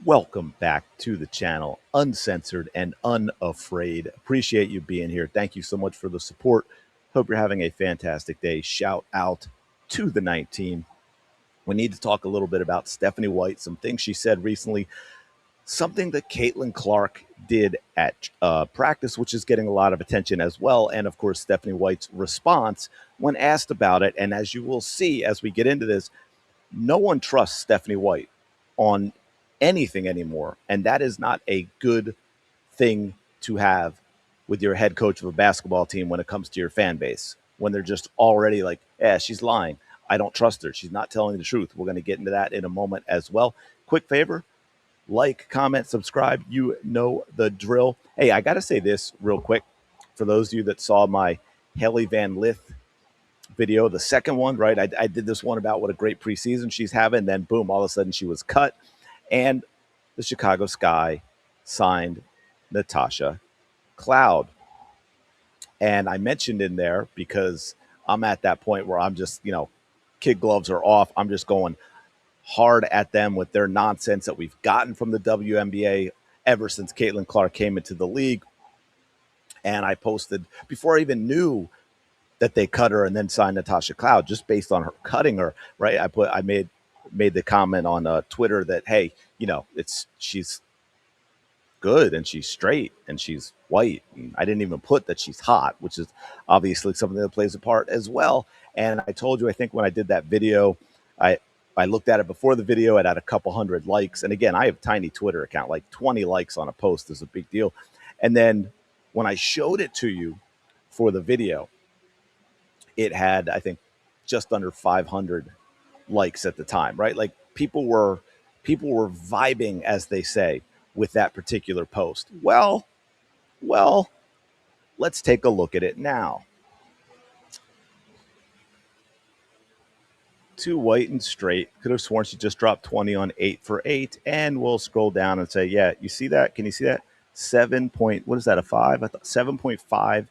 Welcome back to the channel, uncensored and unafraid. Appreciate you being here. Thank you so much for the support. Hope you're having a fantastic day. Shout out to the night team. We need to talk a little bit about Stephanie White, some things she said recently, something that Caitlin Clark did at practice, which is getting a lot of attention as well. And of course, Stephanie White's response when asked about it. And as you will see as we get into this, no one trusts Stephanie White on anything anymore. And that is not a good thing to have with your head coach of a basketball team when it comes to your fan base, when they're just already like, yeah, she's lying. I don't trust her. She's not telling the truth. We're going to get into that in a moment as well. Quick favor, like, comment, subscribe. You know the drill. Hey, I got to say this real quick. For those of you that saw my Haley Van Lith video, the second one, right? I did this one about what a great preseason she's having. Then boom, all of a sudden she was cut. And the Chicago Sky signed Natasha Cloud. And I mentioned in there because I'm at that point where I'm just, kid gloves are off. I'm just going hard at them with their nonsense that we've gotten from the WNBA ever since Caitlin Clark came into the league. And I posted before I even knew that they cut her and then signed Natasha Cloud just based on her cutting her, right? I made the comment on Twitter that, hey, she's good and she's straight and she's white. And I didn't even put that she's hot, which is obviously something that plays a part as well. And I told you, I think when I did that video, I looked at it before the video. It had a couple hundred likes. And again, I have a tiny Twitter account, like 20 likes on a post is a big deal. And then when I showed it to you for the video, it had, I think, just under 500 likes at the time, right? Like people were vibing, as they say, with that particular post. Well, let's take a look at it now. Too white and straight. Could have sworn she just dropped 20 on 8 for 8. And we'll scroll down and say, yeah, you see that? Can you see that? 7 point, what is that, a 5? I thought 7.5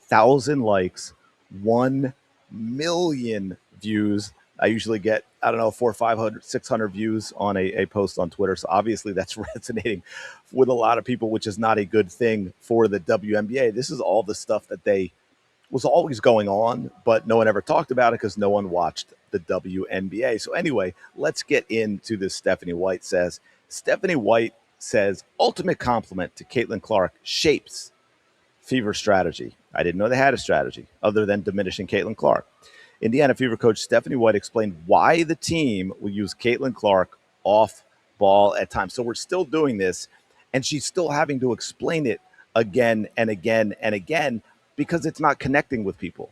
thousand likes, 1 million views. I usually get, I don't know, 400, 500, 600 views on a post on Twitter. So obviously that's resonating with a lot of people, which is not a good thing for the WNBA. This is all the stuff that was always going on, but no one ever talked about it because no one watched the WNBA. So anyway, let's get into this. Stephanie White says, ultimate compliment to Caitlin Clark shapes Fever strategy. I didn't know they had a strategy other than diminishing Caitlin Clark. Indiana Fever coach Stephanie White explained why the team will use Caitlin Clark off ball at times. So we're still doing this, and she's still having to explain it again and again and again because it's not connecting with people.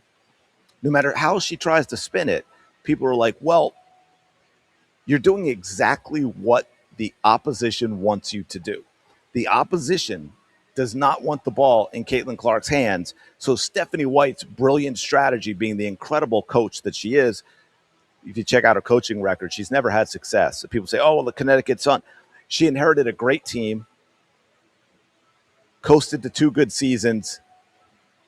No matter how she tries to spin it, people are like, well, you're doing exactly what the opposition wants you to do. The opposition does not want the ball in Caitlin Clark's hands. So Stephanie White's brilliant strategy, being the incredible coach that she is, if you check out her coaching record, she's never had success. People say, oh, well, the Connecticut Sun. She inherited a great team, coasted to 2 good seasons,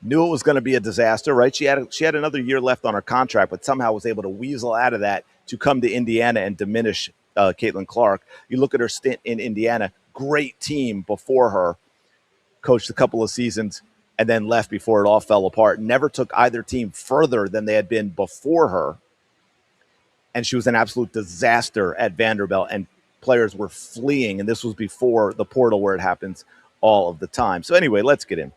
knew it was going to be a disaster, right? She had another year left on her contract, but somehow was able to weasel out of that to come to Indiana and diminish Caitlin Clark. You look at her stint in Indiana, great team before her, coached a couple of seasons, and then left before it all fell apart. Never took either team further than they had been before her. And she was an absolute disaster at Vanderbilt, and players were fleeing. And this was before the portal where it happens all of the time. So anyway, let's get in.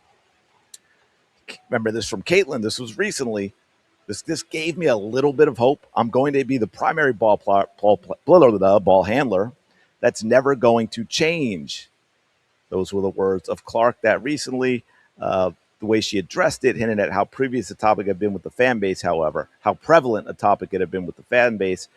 Remember this from Caitlin. This was recently. This gave me a little bit of hope. I'm going to be the primary ball handler. That's never going to change. Those were the words of Clark that recently. The way she addressed it hinted at how previous the topic had been with the fan base, however, how prevalent a topic it had been with the fan base.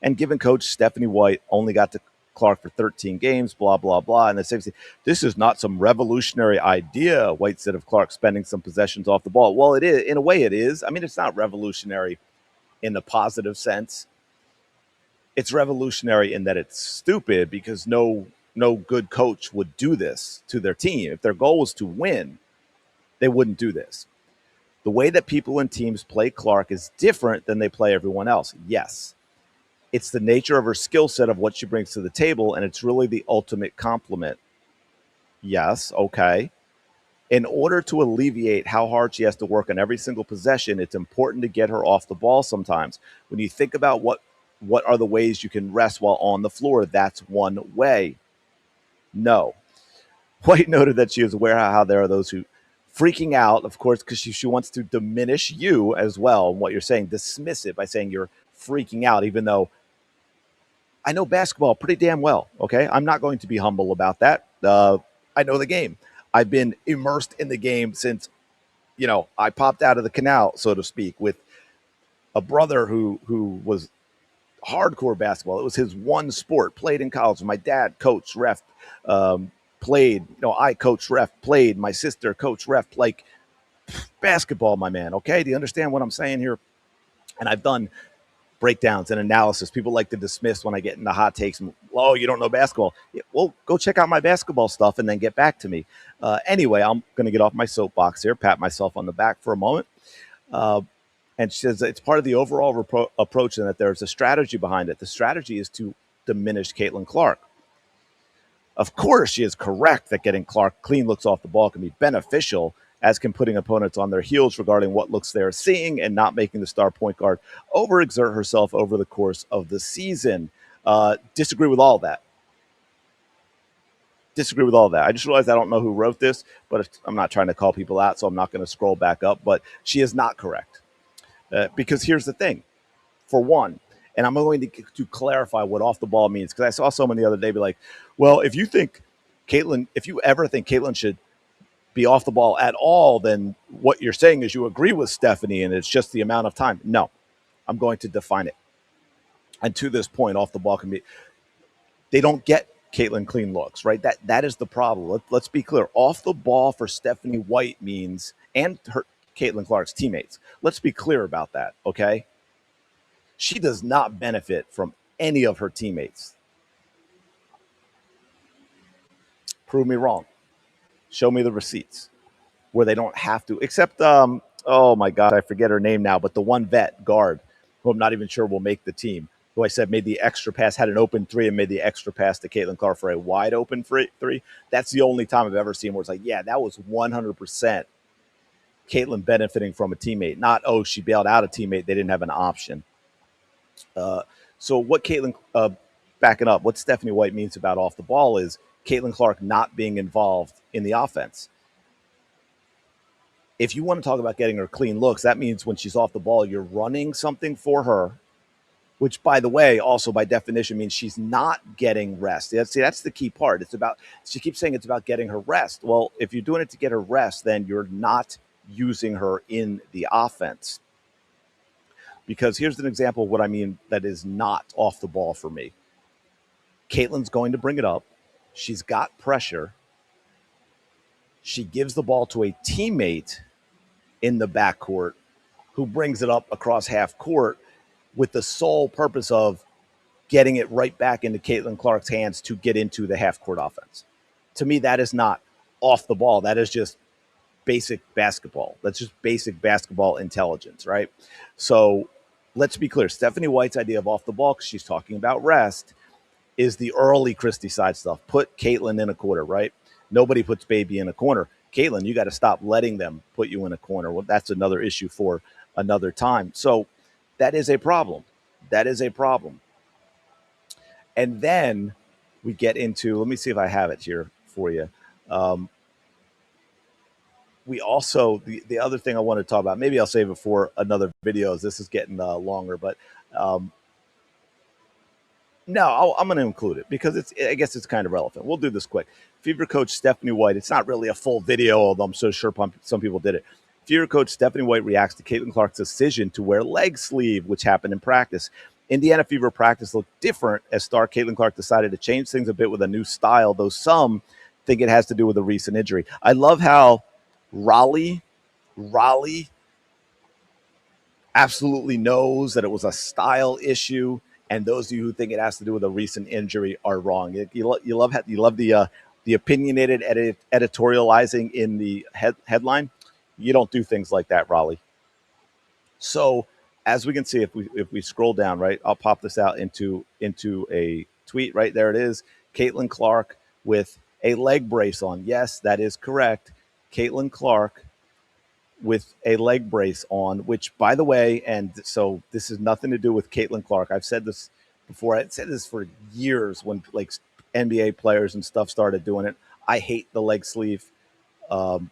And given coach Stephanie White only got to Clark for 13 games, blah, blah, blah. And the same thing, this is not some revolutionary idea, White said of Clark spending some possessions off the ball. Well, it is. In a way, it is. I mean, it's not revolutionary in the positive sense. It's revolutionary in that it's stupid because no good coach would do this to their team. If their goal was to win, they wouldn't do this. The way that people and teams play Clark is different than they play everyone else. Yes. It's the nature of her skill set of what she brings to the table, and it's really the ultimate compliment. Yes, okay. In order to alleviate how hard she has to work on every single possession, it's important to get her off the ball sometimes. When you think about what are the ways you can rest while on the floor, that's one way. No. White noted that she is aware how there are those who freaking out, of course, because she wants to diminish you as well. And what you're saying, dismiss it by saying you're freaking out, even though I know basketball pretty damn well. Okay. I'm not going to be humble about that. I know the game. I've been immersed in the game since, I popped out of the canal, so to speak, with a brother who was hardcore basketball. It was his one sport. Played in college. My dad coached, ref, played. I coached, ref, played. My sister coached, ref. Like basketball, my man. Okay, do you understand what I'm saying here? And I've done breakdowns and analysis. People like to dismiss when I get into hot takes. And, oh, you don't know basketball. Yeah, well, go check out my basketball stuff and then get back to me. Anyway, I'm going to get off my soapbox here, pat myself on the back for a moment. And she says it's part of the overall approach and that there's a strategy behind it. The strategy is to diminish Caitlin Clark. Of course, she is correct that getting Clark clean looks off the ball can be beneficial, as can putting opponents on their heels regarding what looks they are seeing and not making the star point guard overexert herself over the course of the season. Disagree with all that. Disagree with all that. I just realized I don't know who wrote this, but I'm not trying to call people out, so I'm not going to scroll back up. But she is not correct. Because here's the thing. For one, and I'm going to clarify what off the ball means, because I saw someone the other day be like, well, if you ever think Caitlin should be off the ball at all, then what you're saying is you agree with Stephanie and it's just the amount of time. No, I'm going to define it. And to this point, off the ball can be, they don't get Caitlin clean looks, right? That is the problem. Let's be clear. Off the ball for Stephanie White means, and her Caitlin Clark's teammates. Let's be clear about that, okay? She does not benefit from any of her teammates. Prove me wrong. Show me the receipts where they don't have to, except, oh my God, I forget her name now, but the one vet guard who I'm not even sure will make the team, who I said made the extra pass, had an open three and made the extra pass to Caitlin Clark for a wide open three. That's the only time I've ever seen where it's like, yeah, that was 100% Caitlin benefiting from a teammate, not, oh, she bailed out a teammate. They didn't have an option. So what backing up, what Stephanie White means about off the ball is Caitlin Clark not being involved in the offense. If you want to talk about getting her clean looks, that means when she's off the ball, you're running something for her, which, by the way, also by definition means she's not getting rest. That's the key part. She keeps saying it's about getting her rest. Well, if you're doing it to get her rest, then you're not using her in the offense. Because here's an example of what I mean that is not off the ball for me. Caitlin's going to bring it up. She's got pressure. She gives the ball to a teammate in the backcourt who brings it up across half court with the sole purpose of getting it right back into Caitlin Clark's hands to get into the half court offense. To me, that is not off the ball. That is just basic basketball. That's just basic basketball intelligence, right? So let's be clear. Stephanie White's idea of off the ball, because she's talking about rest, is the early Christie side stuff. Put Caitlin in a corner, right? Nobody puts baby in a corner. Caitlin, you got to stop letting them put you in a corner. Well, that's another issue for another time. So that is a problem. That is a problem. And then we get into, let me see if I have it here for you. We also, the other thing I want to talk about, maybe I'll save it for another video as this is getting longer, but no, I'm going to include it because I guess it's kind of relevant. We'll do this quick. Fever coach Stephanie White, it's not really a full video, although I'm so sure some people did it. Fever coach Stephanie White reacts to Caitlin Clark's decision to wear leg sleeve, which happened in practice. Indiana Fever practice looked different as star Caitlin Clark decided to change things a bit with a new style, though some think it has to do with a recent injury. I love how Raleigh absolutely knows that it was a style issue, and those of you who think it has to do with a recent injury are wrong. You love the opinionated editorializing in the headline. You don't do things like that, Raleigh. So as we can see, if we scroll down, right, I'll pop this out into a tweet. Right there, it is. Caitlin Clark with a leg brace on. Yes, that is correct. Caitlin Clark with a leg brace on, which, by the way, and so this has nothing to do with Caitlin Clark. I've said this before. I've said this for years when like NBA players and stuff started doing it. I hate the leg sleeve. Um,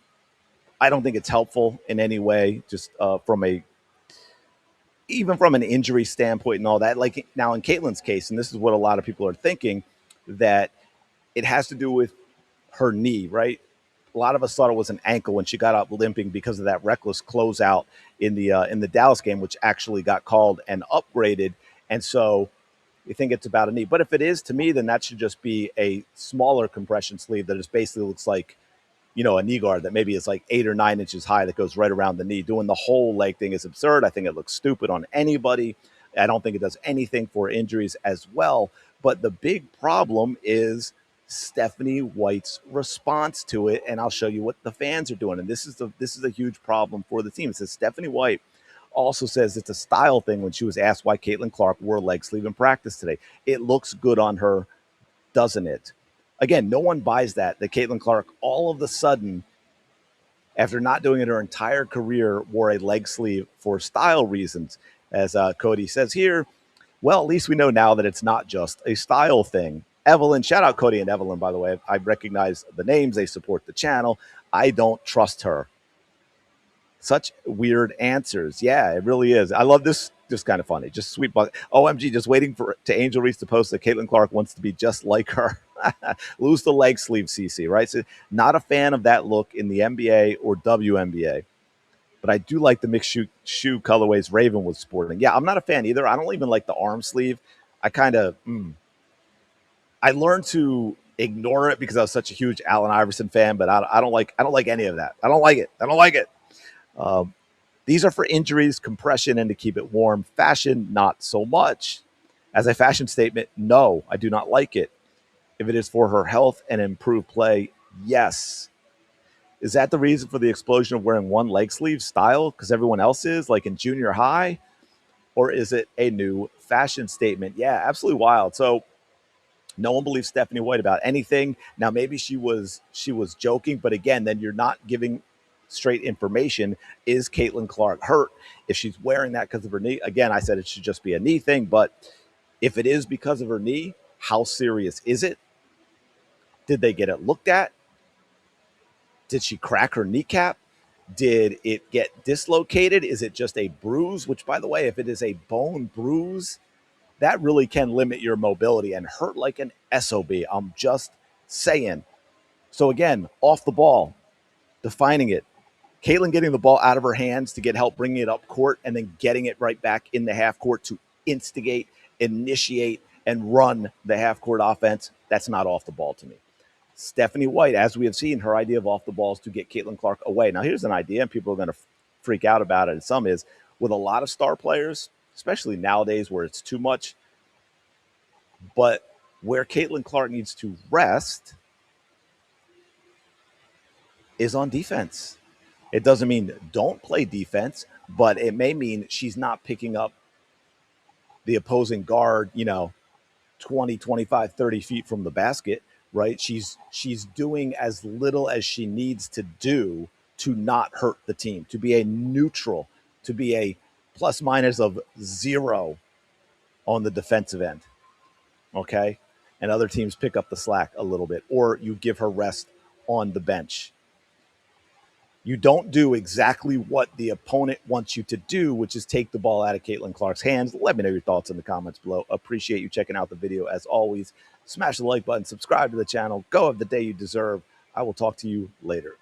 I don't think it's helpful in any way, just from a even from an injury standpoint and all that. Like now in Caitlin's case, and this is what a lot of people are thinking, that it has to do with her knee, right? A lot of us thought it was an ankle when she got out limping because of that reckless closeout in the Dallas game, which actually got called and upgraded. And so you think it's about a knee. But if it is, to me, then that should just be a smaller compression sleeve that is basically looks like, a knee guard that maybe is like 8 or 9 inches high that goes right around the knee. Doing the whole leg thing is absurd. I think it looks stupid on anybody. I don't think it does anything for injuries as well. But the big problem is Stephanie White's response to it, and I'll show you what the fans are doing. And this is a huge problem for the team. It says Stephanie White also says it's a style thing when she was asked why Caitlin Clark wore a leg sleeve in practice today. It looks good on her, doesn't it? Again, no one buys that Caitlin Clark all of a sudden, after not doing it her entire career, wore a leg sleeve for style reasons. As Cody says here, well, at least we know now that it's not just a style thing. Evelyn, shout out Cody and Evelyn, by the way. I recognize the names. They support the channel. I don't trust her. Such weird answers. Yeah, it really is. I love this. Just kind of funny. Just sweet bug. OMG, just waiting to Angel Reese to post that Caitlin Clark wants to be just like her. Lose the leg sleeve, CC, right? So not a fan of that look in the NBA or WNBA. But I do like the mixed shoe colorways Raven was sporting. Yeah, I'm not a fan either. I don't even like the arm sleeve. I kind of I learned to ignore it because I was such a huge Allen Iverson fan. But I don't like any of that. I don't like it. I don't like it. Um, these are for injuries, compression, and to keep it warm. Fashion, not so much. As a fashion statement, no, I do not like it. If it is for her health and improved play, yes. Is that the reason for the explosion of wearing one leg sleeve style because everyone else is, like in junior high? Or is it a new fashion statement? Yeah, absolutely wild. So no one believes Stephanie White about anything. Now maybe she was joking, but again, then you're not giving straight information. Is Caitlin Clark hurt? If she's wearing that because of her knee, again, I said it should just be a knee thing. But if it is because of her knee, how serious is it? Did they get it looked at? Did she crack her kneecap? Did it get dislocated? Is it just a bruise? Which, by the way, if it is a bone bruise, that really can limit your mobility and hurt like an SOB. I'm just saying. So again, off the ball, defining it. Caitlin getting the ball out of her hands to get help bringing it up court and then getting it right back in the half court to instigate, initiate, and run the half court offense. That's not off the ball to me. Stephanie White, as we have seen, her idea of off the ball is to get Caitlin Clark away. Now, here's an idea, and people are going to freak out about it. And some is with a lot of star players, especially nowadays where it's too much. But where Caitlin Clark needs to rest is on defense. It doesn't mean don't play defense, but it may mean she's not picking up the opposing guard, 20, 25, 30 feet from the basket, right? She's doing as little as she needs to do to not hurt the team, to be a neutral, to be a plus minus of 0 on the defensive end. Okay? And other teams pick up the slack a little bit, or you give her rest on the bench. You don't do exactly what the opponent wants you to do, which is take the ball out of Caitlin Clark's hands. Let me know your thoughts in the comments below. Appreciate you checking out the video. As always, smash the like button, subscribe to the channel. Go have the day you deserve. I will talk to you later.